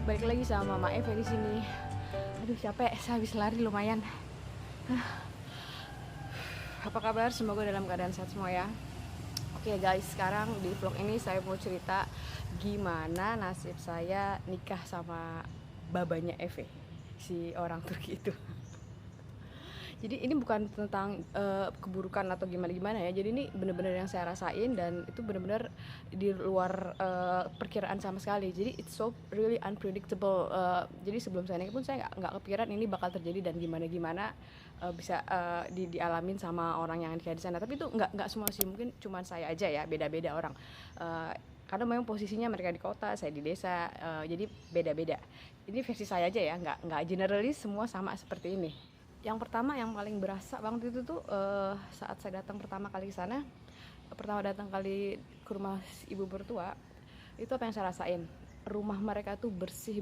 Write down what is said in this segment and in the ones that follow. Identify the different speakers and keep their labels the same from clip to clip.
Speaker 1: Balik lagi sama Mama Eve di sini. Aduh capek, saya habis lari lumayan. Apa kabar? Semoga dalam keadaan sehat semua ya. Oke guys, sekarang di vlog ini saya mau cerita gimana nasib saya nikah sama babanya Eve, si orang Turki itu. Jadi ini bukan tentang keburukan atau gimana-gimana ya. Jadi ini benar-benar yang saya rasain dan itu benar-benar di luar perkiraan sama sekali. Jadi it's so really unpredictable. Jadi sebelum saya nikah pun saya nggak kepikiran ini bakal terjadi dan gimana-gimana bisa dialamin sama orang yang nikah di sana. Tapi itu nggak semua sih, mungkin cuma saya aja ya, beda-beda orang. Karena memang posisinya mereka di kota, saya di desa, jadi beda-beda. Ini versi saya aja ya, nggak generalis semua sama seperti ini. Yang pertama yang paling berasa banget itu tuh saat saya datang pertama kali ke sana, pertama datang kali ke rumah ibu mertua, itu apa yang saya rasain, rumah mereka tuh bersih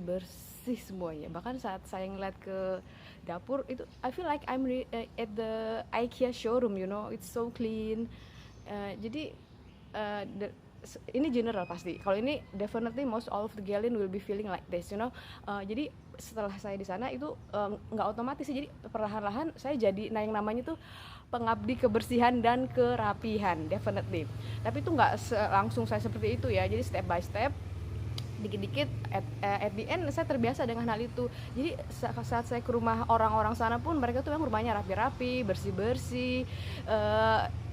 Speaker 1: semuanya. Bahkan saat saya ngeliat ke dapur itu, I feel like I'm at the IKEA showroom, you know, it's so clean. Jadi ini general pasti. Kalau ini definitely most all of the Galen will be feeling like this, you know. Jadi setelah saya di sana itu nggak otomatis sih. Jadi perlahan-lahan saya jadi yang namanya tuh pengabdi kebersihan dan kerapihan, definitely. Tapi itu nggak langsung saya seperti itu ya. Jadi step by step, dikit-dikit at the end saya terbiasa dengan hal itu. Jadi saat saya ke rumah orang-orang sana pun mereka tuh yang rumahnya rapi-rapi, bersih-bersih,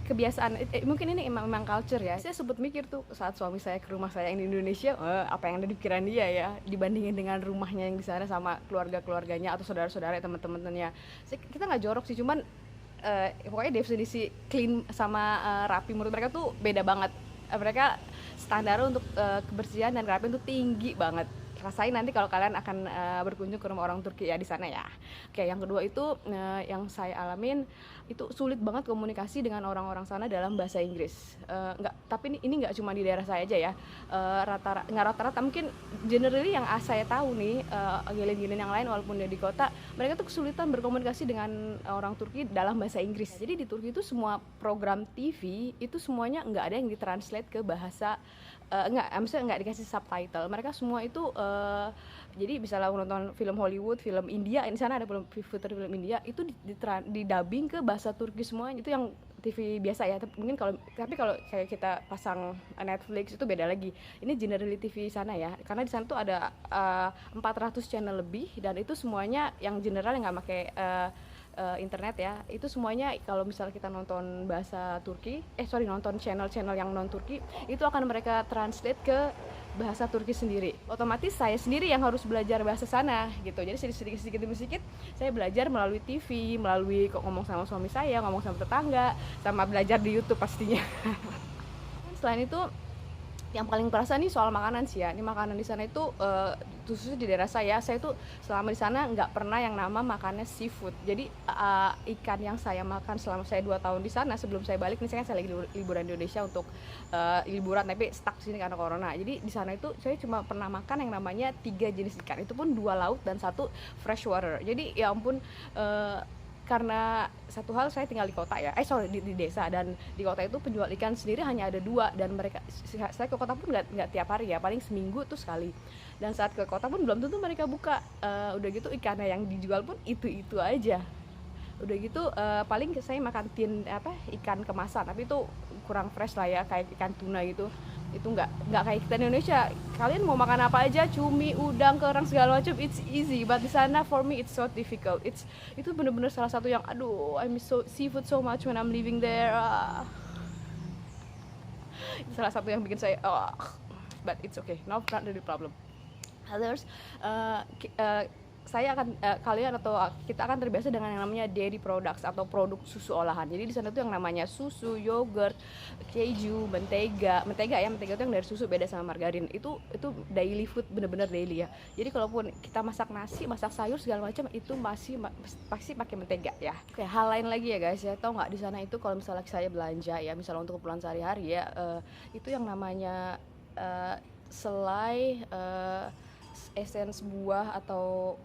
Speaker 1: kebiasaan. Mungkin ini memang culture ya. Saya sempat mikir tuh saat suami saya ke rumah saya yang di Indonesia, apa yang ada di pikiran dia ya dibandingin dengan rumahnya yang di sana sama keluarga-keluarganya atau saudara-saudara teman-temannya. Kita nggak jorok sih, cuman pokoknya definisi clean sama rapi menurut mereka tuh beda banget. Mereka standar untuk kebersihan dan kerapian tuh tinggi banget. Rasain nanti kalau kalian akan berkunjung ke rumah orang Turki ya di sana ya. Oke, yang kedua itu yang saya alamin itu sulit banget komunikasi dengan orang-orang sana dalam bahasa Inggris. Tapi ini nggak cuma di daerah saya aja ya. Rata-rata mungkin generally yang saya tahu nih, gilin-gilin yang lain walaupun dia di kota, mereka tuh kesulitan berkomunikasi dengan orang Turki dalam bahasa Inggris. Jadi di Turki itu semua program TV itu semuanya nggak ada yang ditranslate ke bahasa maksudnya nggak dikasih subtitle. Mereka semua itu jadi misalnya nonton film Hollywood, film India, di sana ada film India itu di dubbing ke bahasa Turki semua. Itu yang TV biasa ya. Mungkin tapi kalau kayak kita pasang Netflix itu beda lagi. Ini generally TV sana ya. Karena di sana tuh ada 400 channel lebih dan itu semuanya yang general yang nggak pakai internet ya. Itu semuanya kalau misalnya kita nonton bahasa Turki, nonton channel-channel yang non Turki, itu akan mereka translate ke bahasa Turki sendiri. Otomatis saya sendiri yang harus belajar bahasa sana gitu. Jadi sedikit saya belajar melalui TV, melalui ngomong sama suami saya, ngomong sama tetangga, sama belajar di YouTube pastinya. Selain itu yang paling terasa nih soal makanan sih ya. Ini makanan di sana itu khususnya di daerah saya tuh selama di sana nggak pernah yang nama makannya seafood. Jadi ikan yang saya makan selama saya 2 tahun di sana sebelum saya balik, misalnya saya lagi liburan di Indonesia untuk liburan tapi stuck sini karena corona. Jadi di sana itu saya cuma pernah makan yang namanya 3 jenis ikan. Itu pun 2 laut dan 1 freshwater. Jadi ya ampun, karena satu hal saya tinggal di kota ya, di desa, dan di kota itu penjual ikan sendiri hanya ada 2 dan saya ke kota pun nggak tiap hari ya, paling seminggu tuh sekali. Dan saat ke kota pun belum tentu mereka buka. Udah gitu ikannya yang dijual pun itu aja. Udah gitu paling saya makan ikan kemasan, tapi itu kurang fresh lah ya, kayak ikan tuna gitu. Itu nggak kayak kita di Indonesia, kalian mau makan apa aja, cumi, udang, kerang, segala macam, it's easy. But di sana for me it's so difficult. Itu bener-bener salah satu yang I miss seafood so much when I'm living there. Itu salah satu yang bikin saya but it's okay, not really problem. Others, saya akan kalian atau kita akan terbiasa dengan yang namanya dairy products atau produk susu olahan. Jadi di sana tuh yang namanya susu, yogurt, keju, mentega itu yang dari susu, beda sama margarin. Itu daily food, bener-bener daily ya. Jadi kalaupun kita masak nasi, masak sayur segala macam, itu pasti pakai mentega ya. Oke, hal lain lagi ya guys ya, tau nggak di sana itu kalau misalnya saya belanja ya, misalnya untuk keperluan sehari-hari ya, itu yang namanya selai, essence buah atau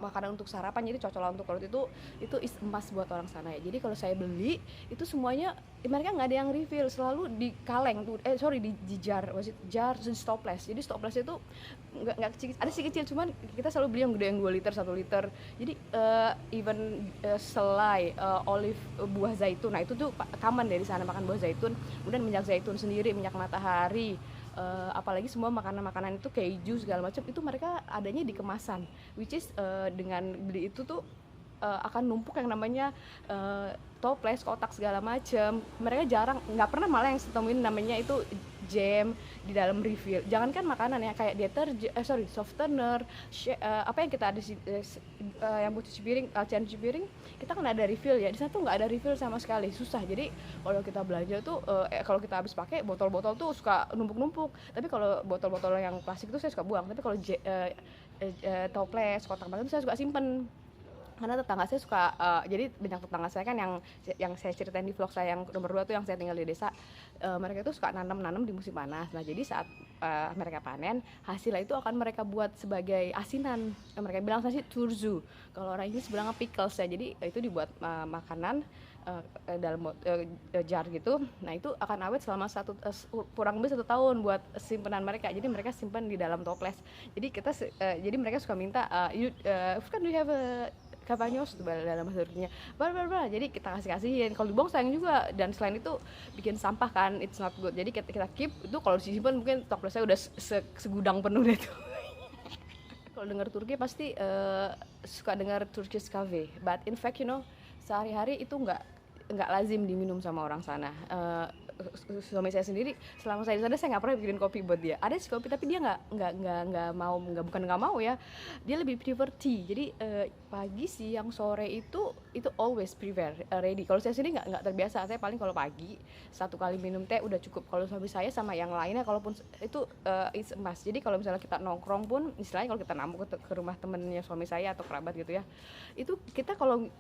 Speaker 1: makanan untuk sarapan, jadi cocok untuk perut itu is emas buat orang sana ya. Jadi kalau saya beli itu semuanya mereka nggak ada yang refill, selalu di kaleng tuh di jar, jar stopless. Jadi stopless itu nggak kecil, ada sih kecil, cuman kita selalu beli yang gede, yang 2 liter 1 liter. Jadi even selai olive, buah zaitun, nah itu tuh common dari sana, makan buah zaitun, kemudian minyak zaitun sendiri, minyak matahari. Apalagi semua makanan-makanan itu keju segala macam itu mereka adanya di kemasan, which is dengan beli itu tuh akan numpuk yang namanya toples, kotak segala macam. Mereka jarang, nggak pernah malah yang temuin namanya itu jam di dalam refill. Jangankan makanan ya, kayak softener, apa yang kita ada yang buat cuci piring, cuci piring, kita kan ada refill ya. Di sana tuh nggak ada refill sama sekali, susah. Jadi kalau kita belanja tuh kalau kita habis pakai botol-botol tuh suka numpuk-numpuk. Tapi kalau botol-botol yang plastik tuh saya suka buang. Tapi kalau toples, kotak makanan tuh saya suka simpen. Karena tetangga saya suka, jadi banyak tetangga saya kan yang saya ceritain di vlog saya yang nomor 2 tuh, yang saya tinggal di desa, mereka itu suka nanam di musim panas. Nah jadi saat mereka panen, hasilnya itu akan mereka buat sebagai asinan, mereka bilang sih turzu, kalau orang Inggris bilangnya pickles ya. Jadi itu dibuat makanan dalam jar gitu. Nah itu akan awet selama kurang lebih 1 tahun buat simpenan mereka. Jadi mereka simpan di dalam toples. Jadi jadi mereka suka minta, kan do you have a Cavagnos dalam bahasa Turkinya, jadi kita kasihin. Kalau dibuang sayang juga, dan selain itu bikin sampah kan, it's not good. Jadi kita keep itu, kalau disimpan mungkin toples saya udah segudang penuh deh tuh. Kalau dengar Turki pasti suka dengar Turkish cafe, but in fact sehari-hari itu nggak lazim diminum sama orang sana. Suami saya sendiri selama saya di sana, saya nggak pernah bikin kopi buat dia. Ada sih kopi, tapi dia bukan nggak mau ya, dia lebih prefer tea. Jadi pagi, siang, sore itu always prepare ready. Kalau saya sendiri nggak terbiasa, saya paling kalau pagi 1 kali minum teh udah cukup. Kalau suami saya sama yang lainnya, kalaupun itu is emas. Jadi kalau misalnya kita nongkrong pun, istilahnya kalau kita nambah ke rumah temennya suami saya atau kerabat gitu ya, itu kita kalau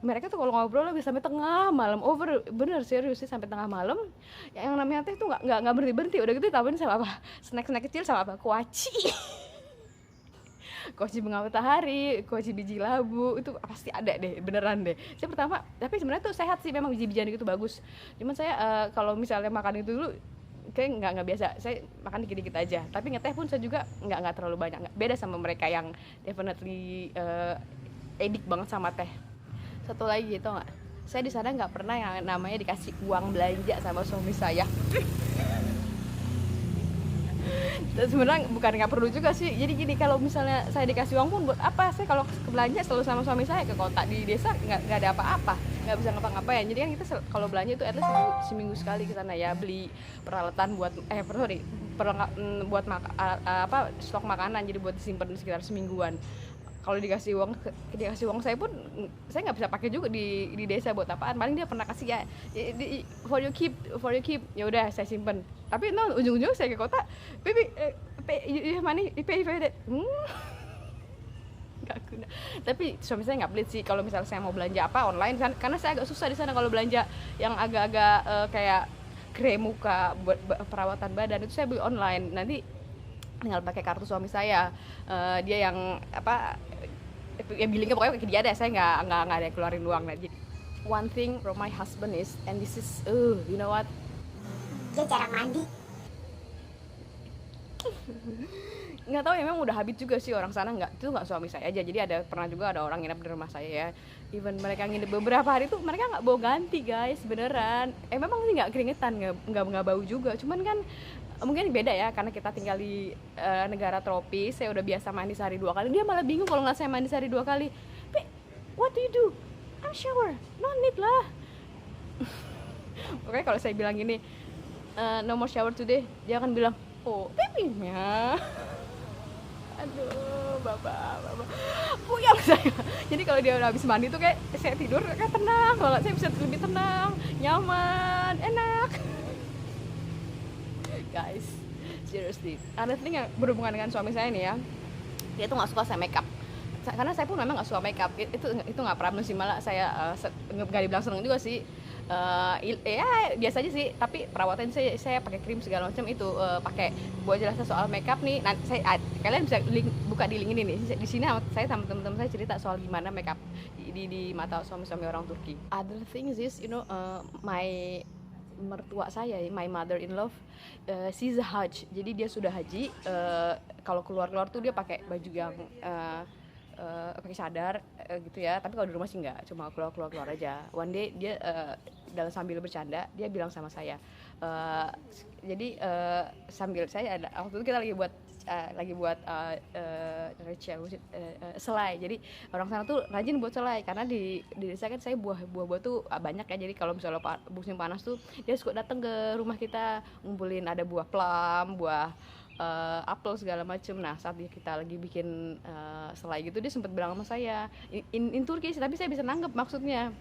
Speaker 1: mereka tuh kalau ngobrol bisa sampai tengah malam, bener serius sih, sampai tengah malam. Yang namanya teh tuh nggak berhenti. Udah gitu tambahin sama apa, snack kecil sama apa, kuaci. Kuaci bunga matahari, kuaci biji labu, itu pasti ada deh, beneran deh. Saya pertama, tapi sebenarnya tuh sehat sih, memang biji-bijian gitu bagus. Cuman saya kalau misalnya makan itu dulu kayak nggak biasa, saya makan dikit-dikit aja. Tapi ngeteh pun saya juga nggak terlalu banyak. Beda sama mereka yang definitely edik banget sama teh. Satu lagi gitu nggak, saya di sana nggak pernah yang namanya dikasih uang belanja sama suami saya. Dan sebenarnya bukan nggak perlu juga sih. Jadi gini, kalau misalnya saya dikasih uang pun buat apa? Saya kalau belanja selalu sama suami saya ke kota, di desa nggak ada apa-apa, nggak bisa ngapa-ngapain. Jadi kan kita kalau belanja itu at least seminggu sekali ke sana ya, beli peralatan buat buat stok makanan, jadi buat disimpan sekitar semingguan. Kalau dikasih uang saya pun saya nggak bisa pakai juga di desa buat apaan. Paling dia pernah kasih ya, for you keep, ya udah saya simpen. Tapi ujung-ujung saya ke kota, baby you have money, you pay that. Nggak guna. Tapi suami saya nggak pelit sih kalau misalnya saya mau belanja apa online, karena saya agak susah di sana kalau belanja yang agak-agak kayak krem muka buat perawatan badan, itu saya beli online. Nanti tinggal pakai kartu suami saya, dia yang ya billingnya pokoknya ke dia deh, saya nggak ada yang keluarin uang. Nah, jadi one thing from my husband is, and this is you know what,
Speaker 2: dia jarang mandi.
Speaker 1: Nggak tahu ya, memang udah habit juga sih orang sana. Itu nggak suami saya aja, jadi pernah juga ada orang nginep di rumah saya ya. Even mereka nginep beberapa hari tuh mereka nggak bau ganti guys, beneran. Memang sih nggak keringetan, nggak bau juga. Cuman kan mungkin beda ya, karena kita tinggal di negara tropis. Saya udah biasa mandi sehari 2 kali, dia malah bingung kalau nggak saya mandi sehari 2 kali. But what do you do? I'm shower, no need lah. Oke, kalau saya bilang gini, no more shower today, dia akan bilang, oh babynya. Aduh, bapak puyeng saya. Jadi kalau dia udah habis mandi tuh kayak saya tidur kayak tenang banget, saya bisa lebih tenang, nyaman, enak. Guys, seriously, ada thing yang berhubungan dengan suami saya nih ya, dia tuh nggak suka saya makeup. Karena saya pun memang nggak suka makeup, itu nggak problem sih, malah saya nggak dibilang seneng juga sih. Ya biasa aja sih, tapi perawatan saya pakai krim segala macam itu, pakai buat jelasin soal makeup nih. Nanti kalian bisa buka di link ini nih. Di sini saya sama teman-teman saya cerita soal gimana makeup di mata suami-suami orang Turki. Other things is, my mertua saya, my mother in law, she's a Hajj, jadi dia sudah haji. Kalau keluar tuh dia pakai baju yang pakai sadar, gitu ya. Tapi kalau di rumah sih nggak, cuma keluar aja. One day dia dalam sambil bercanda dia bilang sama saya, jadi sambil saya ada waktu itu kita lagi buat selai. Jadi orang sana tuh rajin buat selai, karena di desa kan saya buah tuh banyak ya. Jadi kalau misalnya musim panas tuh dia suka datang ke rumah kita ngumpulin, ada buah plum, buah apel segala macem. Nah saat kita lagi bikin selai gitu, dia sempat bilang sama saya in Turki sih, tapi saya bisa nanggep maksudnya.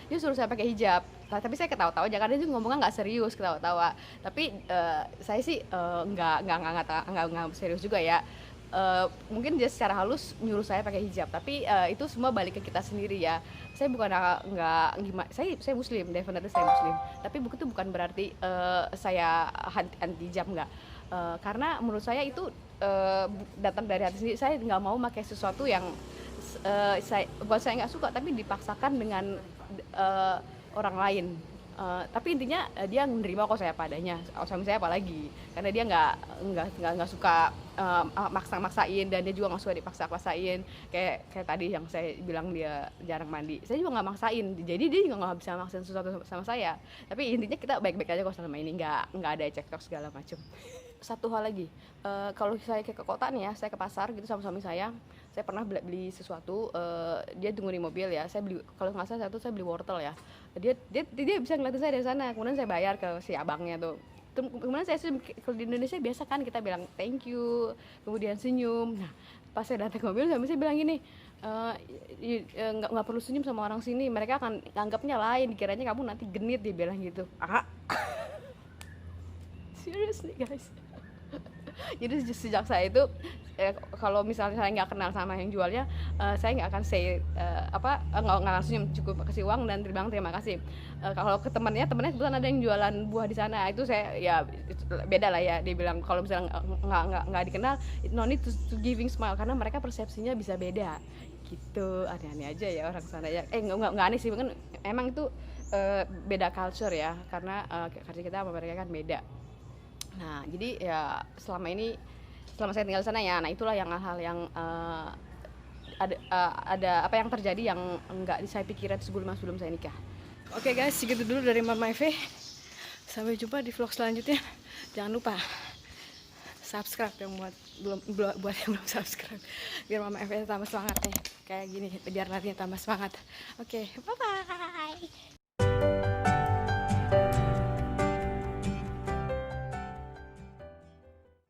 Speaker 1: Dia suruh saya pakai hijab, tapi saya ketawa-tawa aja karena dia ngomongnya nggak serius, ketawa-tawa. Tapi saya sih nggak serius juga ya. Mungkin dia secara halus nyuruh saya pakai hijab, tapi itu semua balik ke kita sendiri ya. Saya bukan nggak gimana, saya muslim, definitely saya muslim, tapi itu bukan berarti saya anti hijab, nggak. Karena menurut saya itu datang dari hati sendiri. Saya nggak mau pakai sesuatu yang buat saya nggak suka, tapi dipaksakan dengan orang lain. Tapi intinya dia menerima kok saya padanya, suami saya apalagi, karena dia nggak suka maksain, dan dia juga nggak suka dipaksain. Kayak tadi yang saya bilang dia jarang mandi, saya juga nggak maksain, jadi dia juga nggak bisa maksain sesuatu sama saya. Tapi intinya kita baik-baik aja kok selama ini, nggak ada cekcok segala macam. Satu hal lagi, kalau saya ke kota nih ya, saya ke pasar gitu sama suami saya pernah beli sesuatu, dia tunggu di mobil ya, saya beli, kalau nggak salah saya beli wortel ya. Dia bisa ngeliatin saya dari sana, kemudian saya bayar ke si abangnya tuh. Kemudian kalau di Indonesia biasa kan kita bilang thank you, kemudian senyum. Nah pas saya datang ke mobil, suami saya bilang gini, nggak perlu senyum sama orang sini, mereka akan anggapnya lain, dikiranya kamu nanti genit, dia bilang gitu. Seriously guys. Jadi sejak saya itu, kalau misalnya saya nggak kenal sama yang jualnya, saya nggak akan nggak akan senyum, cukup kasih uang dan terima kasih. Kalau ke temannya kebetulan ada yang jualan buah di sana, itu saya ya beda lah ya. Dia bilang kalau misalnya nggak dikenal, no need to giving smile, karena mereka persepsinya bisa beda gitu. Aneh-aneh aja ya orang sana ya. Nggak aneh sih, kan emang itu beda culture ya, karena culture kita sama mereka kan beda. Nah jadi ya selama saya tinggal di sana ya, nah itulah yang hal-hal yang ada apa yang terjadi yang nggak saya pikirin sebelum saya nikah. Oke guys, segitu dulu dari Mama Eve. Sampai jumpa di vlog selanjutnya. Jangan lupa subscribe yang buat yang belum subscribe, biar Mama Eve tambah semangat nih kayak gini, biar larinya tambah semangat. Oke, bye bye.